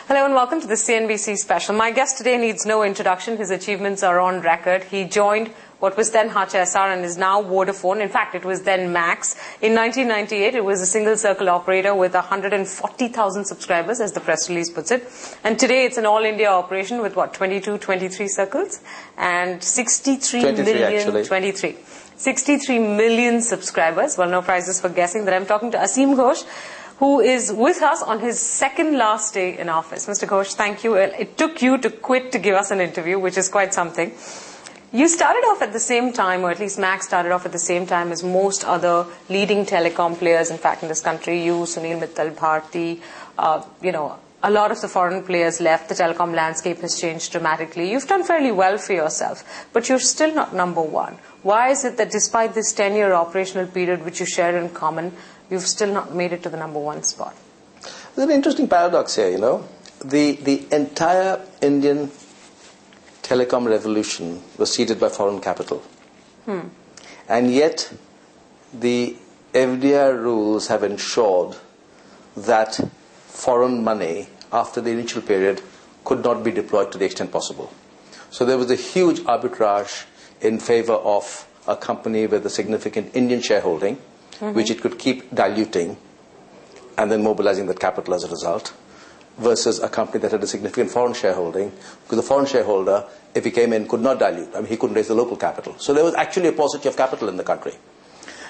Hello and welcome to the CNBC special. My guest today needs no introduction. His achievements are on record. He joined what was then Hutch SR and is now Vodafone. In fact, it was then Max. In 1998, it was a single circle operator with 140,000 subscribers, as the press release puts it. And today, it's an all-India operation with, 23 circles? And 63 million subscribers. Well, no prizes for guessing that I'm talking to Aseem Ghosh, who is with us on his second last day in office. Mr. Ghosh, thank you. It took you to quit to give us an interview, which is quite something. You started off at the same time, or at least Max started off at the same time as most other leading telecom players, in fact, in this country. You, Sunil Mittal, Bharti, a lot of the foreign players left. The telecom landscape has changed dramatically. You've done fairly well for yourself, but you're still not number one. Why is it that despite this 10-year operational period, which you share in common, you've still not made it to the number one spot? There's an interesting paradox here, The entire Indian telecom revolution was seeded by foreign capital. And yet, the FDI rules have ensured that foreign money, after the initial period, could not be deployed to the extent possible. So there was a huge arbitrage in favor of a company with a significant Indian shareholding, which it could keep diluting and then mobilizing that capital as a result, versus a company that had a significant foreign shareholding, because the foreign shareholder, if he came in, could not dilute. He couldn't raise the local capital. So there was actually a paucity of capital in the country.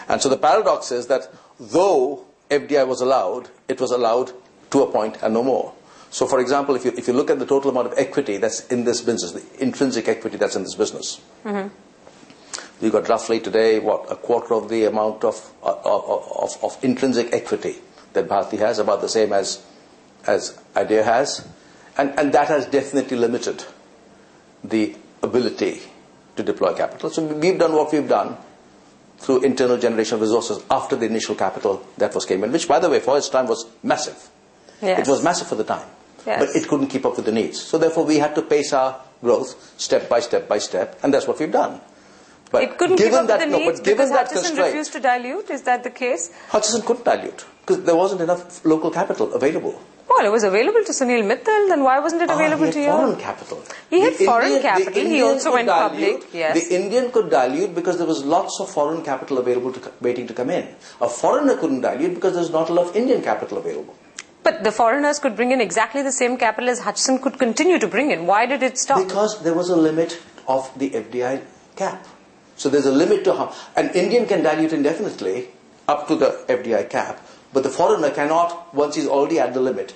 And so the paradox is that though FDI was allowed, it was allowed to a point and no more. So for example, if you look at the total amount of equity that's in this business, the intrinsic equity that's in this business, you've got roughly today, a quarter of the amount of intrinsic equity that Bharti has, about the same as Idea has. And that has definitely limited the ability to deploy capital. So we've done what we've done through internal generation of resources after the initial capital that came in, which, by the way, for its time was massive. Yes. It was massive for the time. Yes. But it couldn't keep up with the needs. So therefore, we had to pace our growth step by step by step, and that's what we've done. But it couldn't keep up with the needs because Hutchison constraint, refused to dilute? Is that the case? Hutchison couldn't dilute because there wasn't enough local capital available. Well, it was available to Sunil Mittal, then why wasn't it available to you? He had foreign capital. He had foreign capital. He also went public. Yes. The Indian could dilute because there was lots of foreign capital available waiting to come in. A foreigner couldn't dilute because there's not a lot of Indian capital available. But the foreigners could bring in exactly the same capital as Hutchison could continue to bring in. Why did it stop? Because there was a limit of the FDI cap. So there's a limit to how an Indian can dilute indefinitely up to the FDI cap, but the foreigner cannot, once he's already at the limit,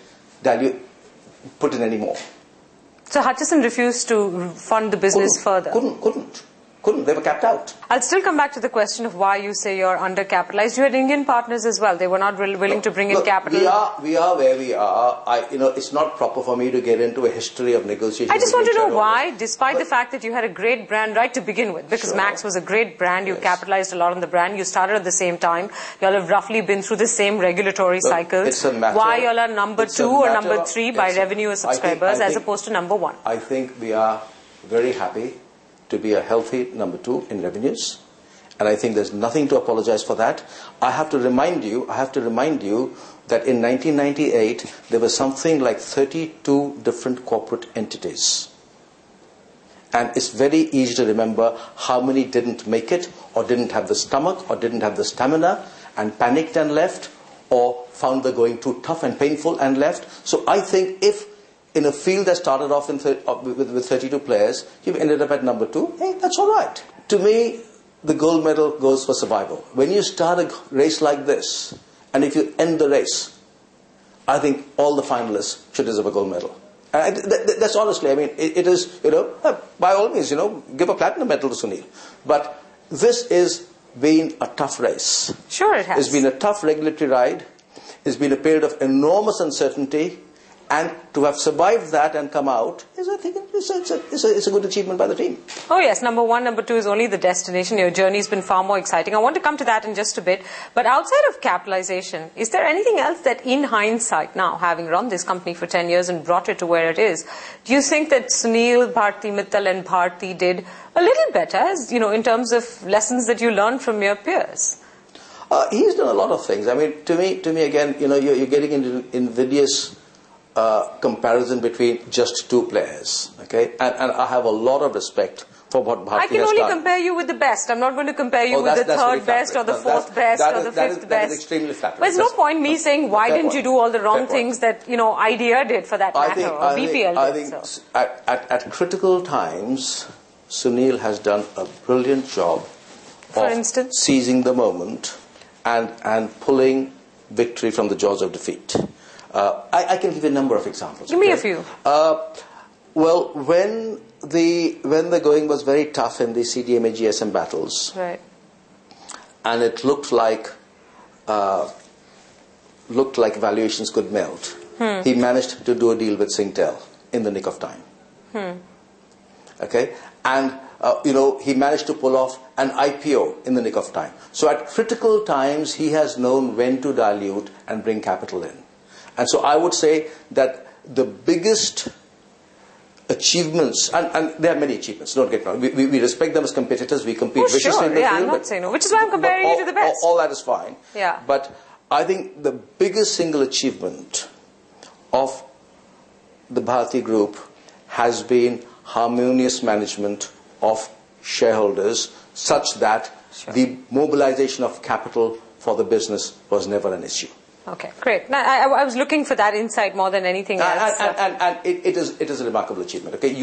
put in any more. So Hutchison refused to fund the business further? Couldn't. They were capped out. I'll still come back to the question of why you say you're undercapitalized. You had Indian partners as well. They were not willing to bring in capital. We are where we are. It's not proper for me to get into a history of negotiations. I just want to know why, despite the fact that you had a great brand right to begin with, because Max was a great brand, you capitalized a lot on the brand, you started at the same time, you all have roughly been through the same regulatory cycles. Why you all are number 2 or number 3 by revenue of subscribers as opposed to number 1? I think we are very happy to be a healthy number 2 in revenues, and I think there's nothing to apologize for that. I have to remind you that in 1998 there was something like 32 different corporate entities, and it's very easy to remember how many didn't make it, or didn't have the stomach, or didn't have the stamina, and panicked and left, or found the going too tough and painful and left. So I think if in a field that started off with 32 players, you've ended up at number 2, hey, that's all right. To me, the gold medal goes for survival. When you start a race like this, and if you end the race, I think all the finalists should deserve a gold medal. That's honestly, it is, by all means, give a platinum medal to Sunil. But this has been a tough race. Sure it has. It's been a tough regulatory ride. It's been a period of enormous uncertainty. And to have survived that and come out is, I think, it's a good achievement by the team. Oh yes, number 1, number 2 is only the destination. Your journey's been far more exciting. I want to come to that in just a bit. But outside of capitalization, is there anything else that in hindsight now, having run this company for 10 years and brought it to where it is, do you think that Sunil, Bharti Mittal and Bharti did a little better, as, in terms of lessons that you learned from your peers? He's done a lot of things. To me again, you're getting into invidious comparison between just two players. Okay, and I have a lot of respect for what Bharti has done. I can only compare you with the best. I'm not going to compare you with the third best or the fourth best or the fifth best. That is extremely flattering. But there's no point me saying why didn't you do all the wrong things that Idea did for that matter, or BPL did. I think at critical times, Sunil has done a brilliant job of seizing the moment and pulling victory from the jaws of defeat. I can give you a number of examples. Give me a few. Well, when the going was very tough in the CDMA GSM battles, right, and it looked like valuations could melt, he managed to do a deal with Singtel in the nick of time. Okay, and he managed to pull off an IPO in the nick of time. So at critical times, he has known when to dilute and bring capital in. And so I would say that the biggest achievements, and there are many achievements, don't get me wrong, we respect them as competitors, we compete viciously in the field. I'm not saying no, which is why I'm comparing you to the best. All that is fine. Yeah. But I think the biggest single achievement of the Bharti Group has been harmonious management of shareholders, such that the mobilization of capital for the business was never an issue. Okay, great. Now, I was looking for that insight more than anything else. And it is a remarkable achievement. Okay,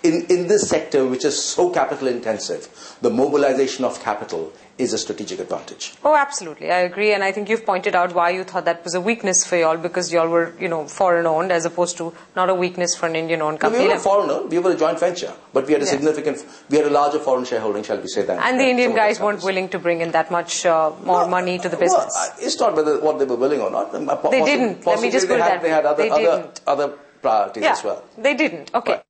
in this sector, which is so capital intensive, the mobilization of capital is a strategic advantage. Oh, absolutely. I agree. And I think you've pointed out why you thought that was a weakness for y'all, because y'all were, foreign owned as opposed to not a weakness for an Indian owned company. We were foreign owned. We were a joint venture, but we had we had a larger foreign shareholding, shall we say that. And the Indian guys weren't willing to bring in that much more money to the business. Well, it's not whether what they were willing or not. They didn't. Let me just put it that way. They had other priorities as well. They didn't. Okay. Right.